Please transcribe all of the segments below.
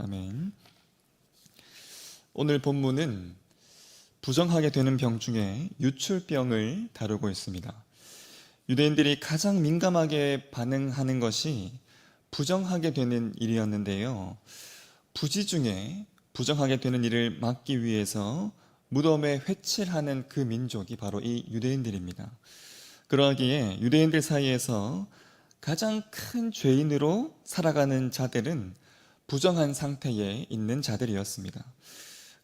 아멘. 오늘 본문은 부정하게 되는 병 중에 유출병을 다루고 있습니다. 유대인들이 가장 민감하게 반응하는 것이 부정하게 되는 일이었는데요. 부지 중에 부정하게 되는 일을 막기 위해서 무덤에 회칠하는 그 민족이 바로 이 유대인들입니다. 그러기에 유대인들 사이에서 가장 큰 죄인으로 살아가는 자들은 부정한 상태에 있는 자들이었습니다.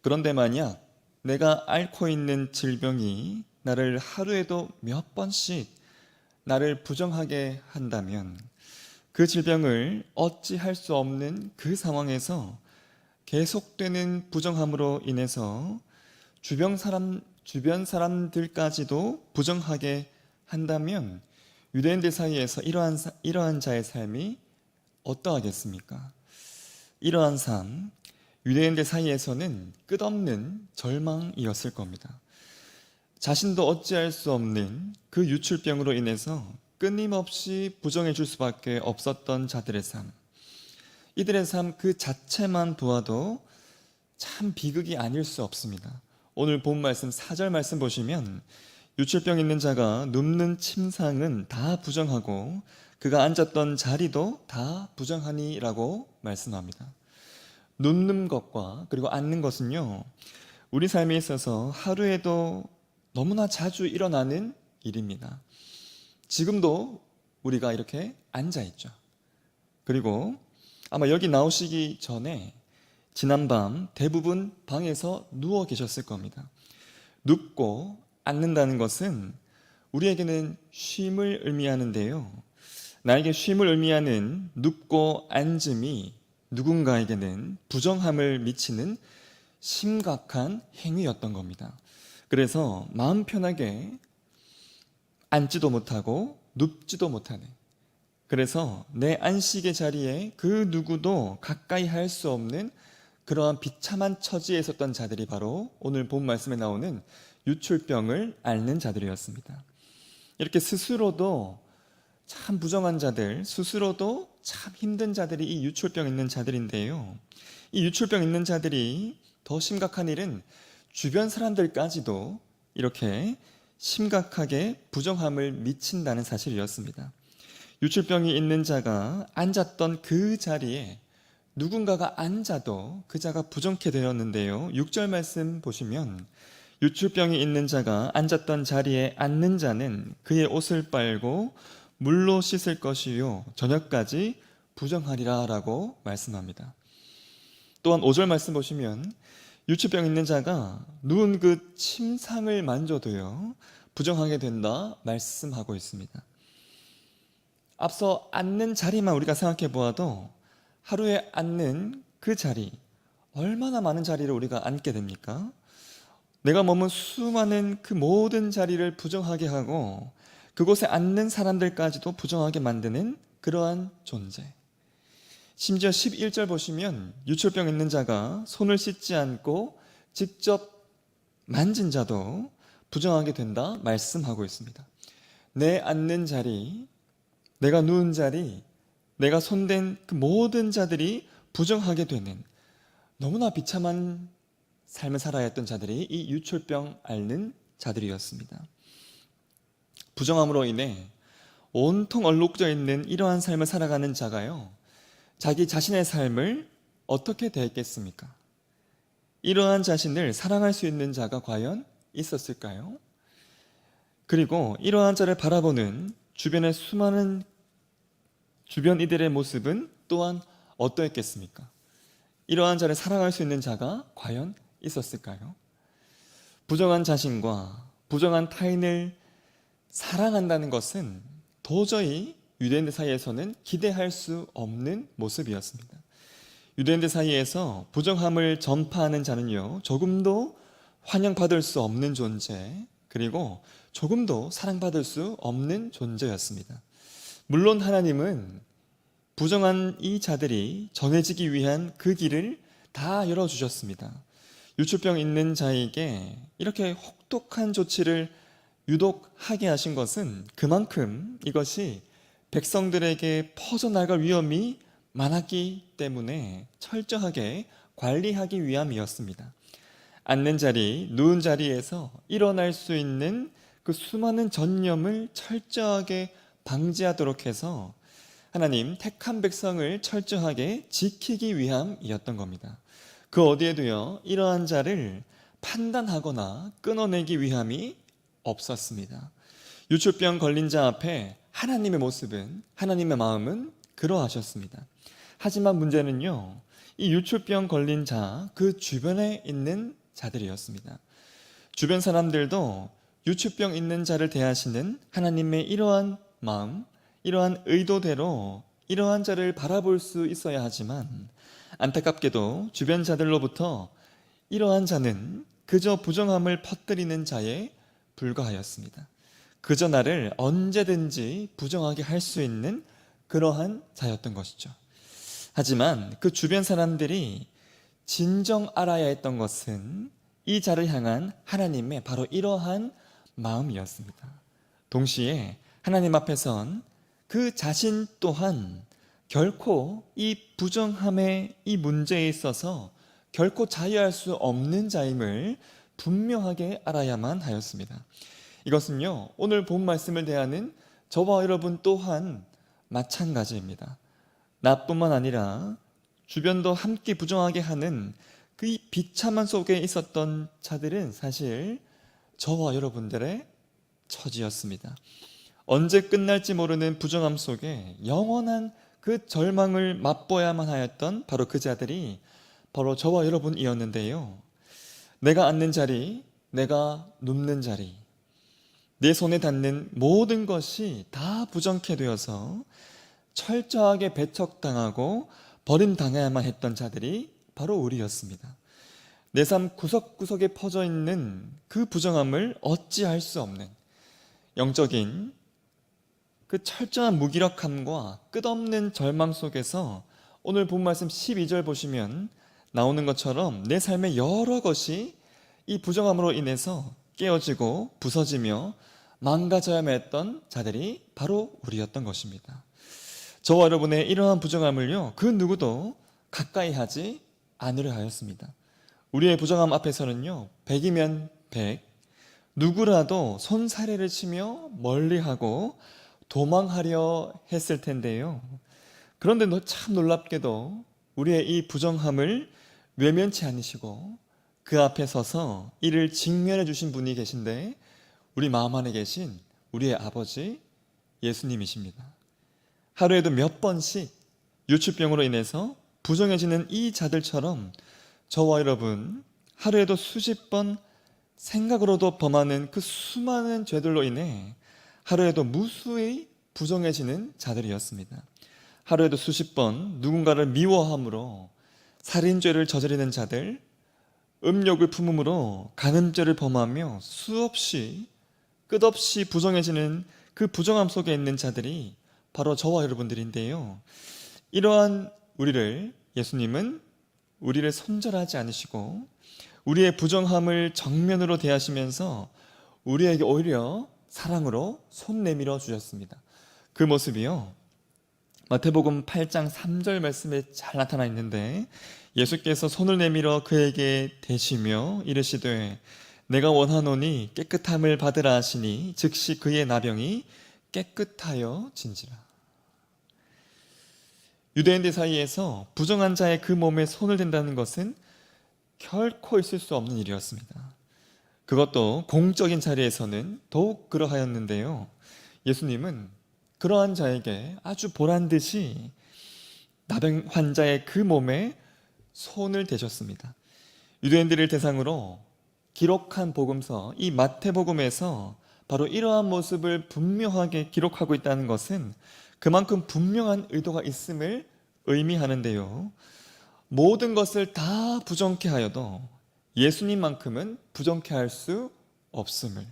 그런데 만약 내가 앓고 있는 질병이 나를 하루에도 몇 번씩 나를 부정하게 한다면 그 질병을 어찌할 수 없는 그 상황에서 계속되는 부정함으로 인해서 주변 사람들까지도 부정하게 한다면 유대인들 사이에서 이러한 자의 삶이 어떠하겠습니까? 이러한 삶, 유대인들 사이에서는 끝없는 절망이었을 겁니다. 자신도 어찌할 수 없는 그 유출병으로 인해서 끊임없이 부정해 줄 수밖에 없었던 자들의 삶, 이들의 삶 그 자체만 보아도 참 비극이 아닐 수 없습니다. 오늘 본 말씀 4절 말씀 보시면 유출병 있는 자가 눕는 침상은 다 부정하고 그가 앉았던 자리도 다 부정하니라고 말씀합니다. 눕는 것과 그리고 앉는 것은요, 우리 삶에 있어서 하루에도 너무나 자주 일어나는 일입니다. 지금도 우리가 이렇게 앉아있죠. 그리고 아마 여기 나오시기 전에 지난밤 대부분 방에서 누워 계셨을 겁니다. 눕고 앉는다는 것은 우리에게는 쉼을 의미하는데요. 나에게 쉼을 의미하는 눕고 앉음이 누군가에게는 부정함을 미치는 심각한 행위였던 겁니다. 그래서 마음 편하게 앉지도 못하고 눕지도 못하는, 그래서 내 안식의 자리에 그 누구도 가까이 할 수 없는 그러한 비참한 처지에 있었던 자들이 바로 오늘 본 말씀에 나오는 유출병을 앓는 자들이었습니다. 이렇게 스스로도 참 부정한 자들, 스스로도 참 힘든 자들이 이 유출병 있는 자들인데요. 이 유출병 있는 자들이 더 심각한 일은 주변 사람들까지도 이렇게 심각하게 부정함을 미친다는 사실이었습니다. 유출병이 있는 자가 앉았던 그 자리에 누군가가 앉아도 그 자가 부정케 되었는데요. 6절 말씀 보시면 유출병이 있는 자가 앉았던 자리에 앉는 자는 그의 옷을 빨고 물로 씻을 것이요 저녁까지 부정하리라 라고 말씀합니다. 또한 5절 말씀 보시면 유출병 있는 자가 누운 그 침상을 만져도요 부정하게 된다 말씀하고 있습니다. 앞서 앉는 자리만 우리가 생각해 보아도 하루에 앉는 그 자리, 얼마나 많은 자리를 우리가 앉게 됩니까? 내가 머문 수많은 그 모든 자리를 부정하게 하고 그곳에 앉는 사람들까지도 부정하게 만드는 그러한 존재. 심지어 11절 보시면 유출병 있는 자가 손을 씻지 않고 직접 만진 자도 부정하게 된다 말씀하고 있습니다. 내 앉는 자리, 내가 누운 자리, 내가 손댄 그 모든 자들이 부정하게 되는 너무나 비참한 삶을 살아야 했던 자들이 이 유출병 앓는 자들이었습니다. 부정함으로 인해 온통 얼룩져 있는 이러한 삶을 살아가는 자가요, 자기 자신의 삶을 어떻게 대했겠습니까? 이러한 자신을 사랑할 수 있는 자가 과연 있었을까요? 그리고 이러한 자를 바라보는 주변의 수많은 주변 이들의 모습은 또한 어떠했겠습니까? 이러한 자를 사랑할 수 있는 자가 과연 있었을까요? 부정한 자신과 부정한 타인을 사랑한다는 것은 도저히 유대인들 사이에서는 기대할 수 없는 모습이었습니다. 유대인들 사이에서 부정함을 전파하는 자는요, 조금도 환영받을 수 없는 존재, 그리고 조금도 사랑받을 수 없는 존재였습니다. 물론 하나님은 부정한 이 자들이 정해지기 위한 그 길을 다 열어주셨습니다. 유출병 있는 자에게 이렇게 혹독한 조치를 유독 하게 하신 것은 그만큼 이것이 백성들에게 퍼져나갈 위험이 많았기 때문에 철저하게 관리하기 위함이었습니다. 앉는 자리, 누운 자리에서 일어날 수 있는 그 수많은 전염을 철저하게 방지하도록 해서 하나님 택한 백성을 철저하게 지키기 위함이었던 겁니다. 그 어디에도요, 이러한 자를 판단하거나 끊어내기 위함이 없었습니다. 유출병 걸린 자 앞에 하나님의 모습은, 하나님의 마음은 그러하셨습니다. 하지만 문제는요, 이 유출병 걸린 자, 그 주변에 있는 자들이었습니다. 주변 사람들도 유출병 있는 자를 대하시는 하나님의 이러한 마음, 이러한 의도대로 이러한 자를 바라볼 수 있어야 하지만 안타깝게도 주변 자들로부터 이러한 자는 그저 부정함을 퍼뜨리는 자에 불과하였습니다. 그저 나를 언제든지 부정하게 할 수 있는 그러한 자였던 것이죠. 하지만 그 주변 사람들이 진정 알아야 했던 것은 이 자를 향한 하나님의 바로 이러한 마음이었습니다. 동시에 하나님 앞에선 그 자신 또한 결코 이 부정함의 이 문제에 있어서 결코 자유할 수 없는 자임을 분명하게 알아야만 하였습니다. 이것은요, 오늘 본 말씀을 대하는 저와 여러분 또한 마찬가지입니다. 나뿐만 아니라 주변도 함께 부정하게 하는 그 비참한 속에 있었던 자들은 사실 저와 여러분들의 처지였습니다. 언제 끝날지 모르는 부정함 속에 영원한 그 절망을 맛보야만 하였던 바로 그 자들이 바로 저와 여러분이었는데요. 내가 앉는 자리, 내가 눕는 자리, 내 손에 닿는 모든 것이 다 부정케 되어서 철저하게 배척당하고 버림당해야만 했던 자들이 바로 우리였습니다. 내 삶 구석구석에 퍼져 있는 그 부정함을 어찌할 수 없는 영적인 그 철저한 무기력함과 끝없는 절망 속에서 오늘 본 말씀 12절 보시면 나오는 것처럼 내 삶의 여러 것이 이 부정함으로 인해서 깨어지고 부서지며 망가져야만 했던 자들이 바로 우리였던 것입니다. 저와 여러분의 이러한 부정함을요, 그 누구도 가까이 하지 않으려 하였습니다. 우리의 부정함 앞에서는요, 100이면 100, 누구라도 손사래를 치며 멀리하고 도망하려 했을 텐데요. 그런데 참 놀랍게도 우리의 이 부정함을 외면치 않으시고 그 앞에 서서 이를 직면해 주신 분이 계신데 우리 마음 안에 계신 우리의 아버지 예수님이십니다. 하루에도 몇 번씩 유출병으로 인해서 부정해지는 이 자들처럼 저와 여러분 하루에도 수십 번 생각으로도 범하는 그 수많은 죄들로 인해 하루에도 무수히 부정해지는 자들이었습니다. 하루에도 수십 번 누군가를 미워함으로 살인죄를 저지르는 자들, 음욕을 품음으로 간음죄를 범하며 수없이 끝없이 부정해지는 그 부정함 속에 있는 자들이 바로 저와 여러분들인데요. 이러한 우리를 예수님은 우리를 손절하지 않으시고 우리의 부정함을 정면으로 대하시면서 우리에게 오히려 사랑으로 손 내밀어 주셨습니다. 그 모습이요, 마태복음 8장 3절 말씀에 잘 나타나 있는데 예수께서 손을 내밀어 그에게 대시며 이르시되 내가 원하노니 깨끗함을 받으라 하시니 즉시 그의 나병이 깨끗하여 진지라. 유대인들 사이에서 부정한 자의 그 몸에 손을 댄다는 것은 결코 있을 수 없는 일이었습니다. 그것도 공적인 자리에서는 더욱 그러하였는데요. 예수님은 그러한 자에게 아주 보란듯이 나병 환자의 그 몸에 손을 대셨습니다. 유대인들을 대상으로 기록한 복음서, 이 마태복음에서 바로 이러한 모습을 분명하게 기록하고 있다는 것은 그만큼 분명한 의도가 있음을 의미하는데요. 모든 것을 다 부정케 하여도 예수님만큼은 부정케 할 수 없음을,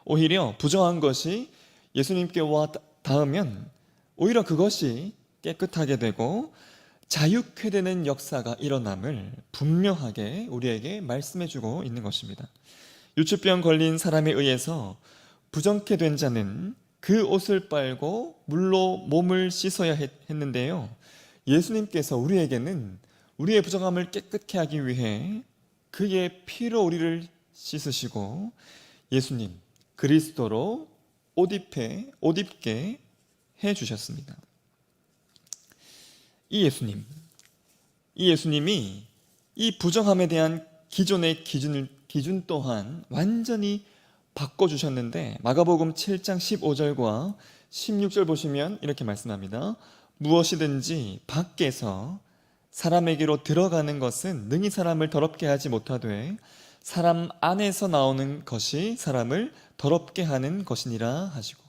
오히려 부정한 것이 예수님께 와 닿으면 오히려 그것이 깨끗하게 되고 자유케 되는 역사가 일어남을 분명하게 우리에게 말씀해주고 있는 것입니다. 유출병 걸린 사람에 의해서 부정케 된 자는 그 옷을 빨고 물로 몸을 씻어야 했는데요. 예수님께서 우리에게는 우리의 부정함을 깨끗게 하기 위해 그의 피로 우리를 씻으시고 예수님 그리스도로 옷 입게 해 주셨습니다. 이 예수님이 이 부정함에 대한 기존의 기준 또한 완전히 바꿔주셨는데 마가복음 7장 15절과 16절 보시면 이렇게 말씀합니다. 무엇이든지 밖에서 사람에게로 들어가는 것은 능히 사람을 더럽게 하지 못하되 사람 안에서 나오는 것이 사람을 더럽게 하는 것이니라 하시고,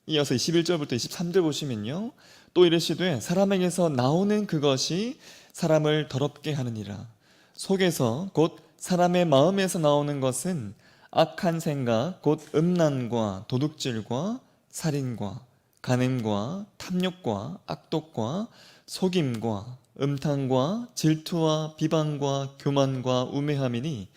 이어서 21절부터 23절 보시면요, 또 이르시되 사람에게서 나오는 그것이 사람을 더럽게 하느니라. 속에서 곧 사람의 마음에서 나오는 것은 악한 생각 곧 음란과 도둑질과 살인과 간음과 탐욕과 악독과 속임과 음탕과 질투와 비방과 교만과 우매함이니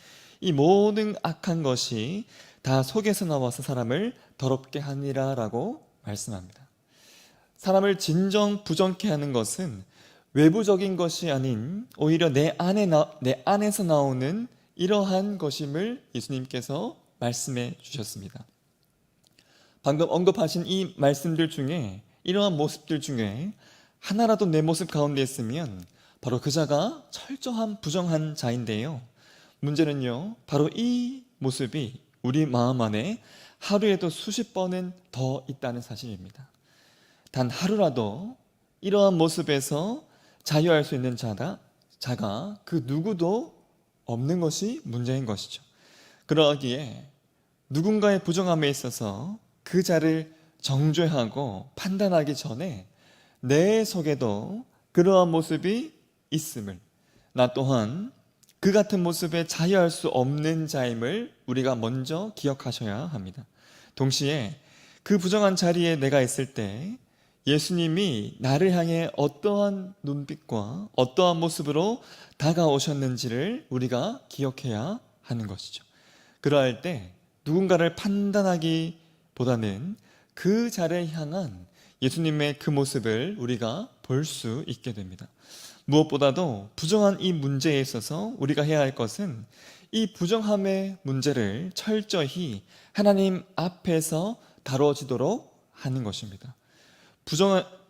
이 모든 악한 것이 다 속에서 나와서 사람을 더럽게 하니라 라고 말씀합니다. 사람을 진정 부정케 하는 것은 외부적인 것이 아닌 오히려 내 안에서 나오는 이러한 것임을 예수님께서 말씀해 주셨습니다. 방금 언급하신 이 말씀들 중에 이러한 모습들 중에 하나라도 내 모습 가운데 있으면 바로 그 자가 철저한 부정한 자인데요. 문제는요, 바로 이 모습이 우리 마음 안에 하루에도 수십 번은 더 있다는 사실입니다. 단 하루라도 이러한 모습에서 자유할 수 있는 자가 그 누구도 없는 것이 문제인 것이죠. 그러기에 누군가의 부정함에 있어서 그 자를 정죄하고 판단하기 전에 내 속에도 그러한 모습이 있음을, 나 또한 그 같은 모습에 자유할 수 없는 자임을 우리가 먼저 기억하셔야 합니다. 동시에 그 부정한 자리에 내가 있을 때 예수님이 나를 향해 어떠한 눈빛과 어떠한 모습으로 다가오셨는지를 우리가 기억해야 하는 것이죠. 그러할 때 누군가를 판단하기보다는 그 자를 향한 예수님의 그 모습을 우리가 볼 수 있게 됩니다. 무엇보다도 부정한 이 문제에 있어서 우리가 해야 할 것은 이 부정함의 문제를 철저히 하나님 앞에서 다뤄지도록 하는 것입니다.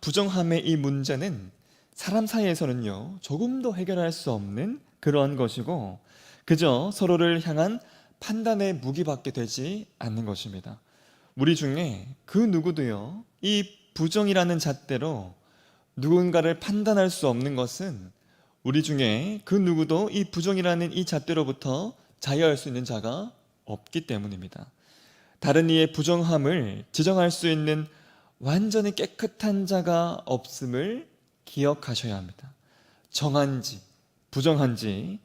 부정함의 이 문제는 사람 사이에서는요, 조금도 해결할 수 없는 그러한 것이고 그저 서로를 향한 판단의 무기밖에 되지 않는 것입니다. 우리 중에 그 누구도요, 이 부정이라는 잣대로 누군가를 판단할 수 없는 것은 우리 중에 그 누구도 이 부정이라는 이 잣대로부터 자유할 수 있는 자가 없기 때문입니다. 다른 이의 부정함을 지정할 수 있는 완전히 깨끗한 자가 없음을 기억하셔야 합니다. 정한지 부정한지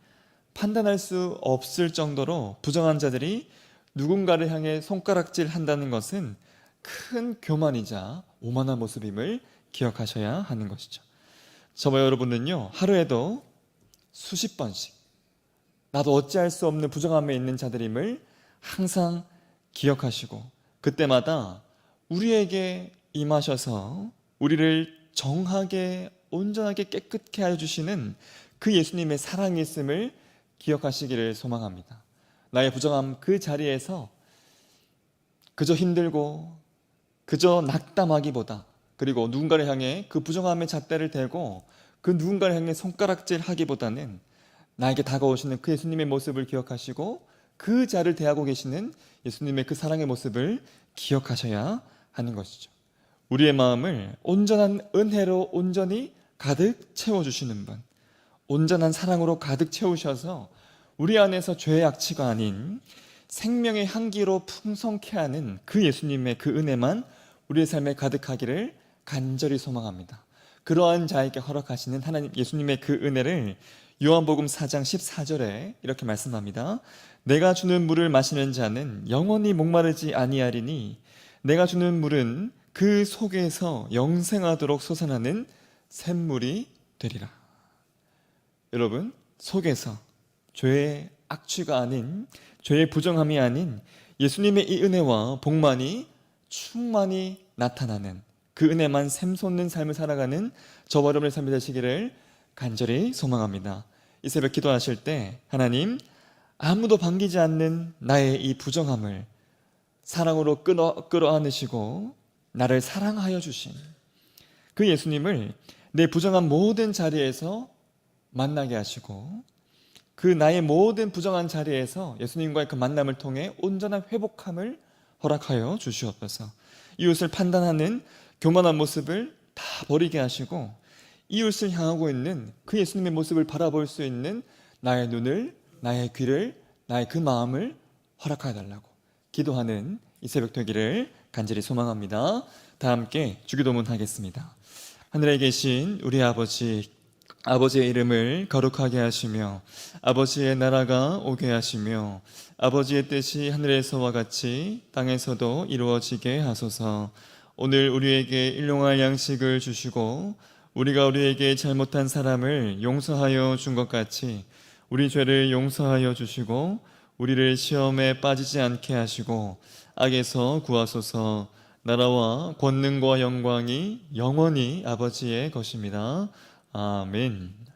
판단할 수 없을 정도로 부정한 자들이 누군가를 향해 손가락질 한다는 것은 큰 교만이자 오만한 모습임을 기억하셔야 하는 것이죠. 저와 여러분은요, 하루에도 수십 번씩 나도 어찌할 수 없는 부정함에 있는 자들임을 항상 기억하시고 그때마다 우리에게 임하셔서 우리를 정하게 온전하게 깨끗게 해주시는 그 예수님의 사랑이 있음을 기억하시기를 소망합니다. 나의 부정함 그 자리에서 그저 힘들고 그저 낙담하기보다, 그리고 누군가를 향해 그 부정함의 잣대를 대고 그 누군가를 향해 손가락질 하기보다는 나에게 다가오시는 그 예수님의 모습을 기억하시고 그 자를 대하고 계시는 예수님의 그 사랑의 모습을 기억하셔야 하는 것이죠. 우리의 마음을 온전한 은혜로 온전히 가득 채워주시는 분, 온전한 사랑으로 가득 채우셔서 우리 안에서 죄의 악취가 아닌 생명의 향기로 풍성케 하는 그 예수님의 그 은혜만 우리의 삶에 가득하기를 간절히 소망합니다. 그러한 자에게 허락하시는 하나님 예수님의 그 은혜를 요한복음 4장 14절에 이렇게 말씀합니다. 내가 주는 물을 마시는 자는 영원히 목마르지 아니하리니 내가 주는 물은 그 속에서 영생하도록 솟아나는 샘물이 되리라. 여러분, 속에서 죄의 악취가 아닌, 죄의 부정함이 아닌 예수님의 이 은혜와 복만이 충만히 나타나는 그 은혜만 샘솟는 삶을 살아가는 저와 여러분의 삶이 되시기를 간절히 소망합니다. 이 새벽 기도하실 때 하나님, 아무도 반기지 않는 나의 이 부정함을 사랑으로 끌어안으시고 나를 사랑하여 주신 그 예수님을 내 부정한 모든 자리에서 만나게 하시고 그 나의 모든 부정한 자리에서 예수님과의 그 만남을 통해 온전한 회복함을 허락하여 주시옵소서. 이웃을 판단하는 교만한 모습을 다 버리게 하시고 이웃을 향하고 있는 그 예수님의 모습을 바라볼 수 있는 나의 눈을, 나의 귀를, 나의 그 마음을 허락하여 달라고 기도하는 이 새벽 되기를 간절히 소망합니다. 다 함께 주기도문 하겠습니다. 하늘에 계신 우리 아버지, 아버지의 이름을 거룩하게 하시며 아버지의 나라가 오게 하시며 아버지의 뜻이 하늘에서와 같이 땅에서도 이루어지게 하소서. 오늘 우리에게 일용할 양식을 주시고 우리가 우리에게 잘못한 사람을 용서하여 준 것 같이 우리 죄를 용서하여 주시고 우리를 시험에 빠지지 않게 하시고 악에서 구하소서. 나라와 권능과 영광이 영원히 아버지의 것입니다. 아멘.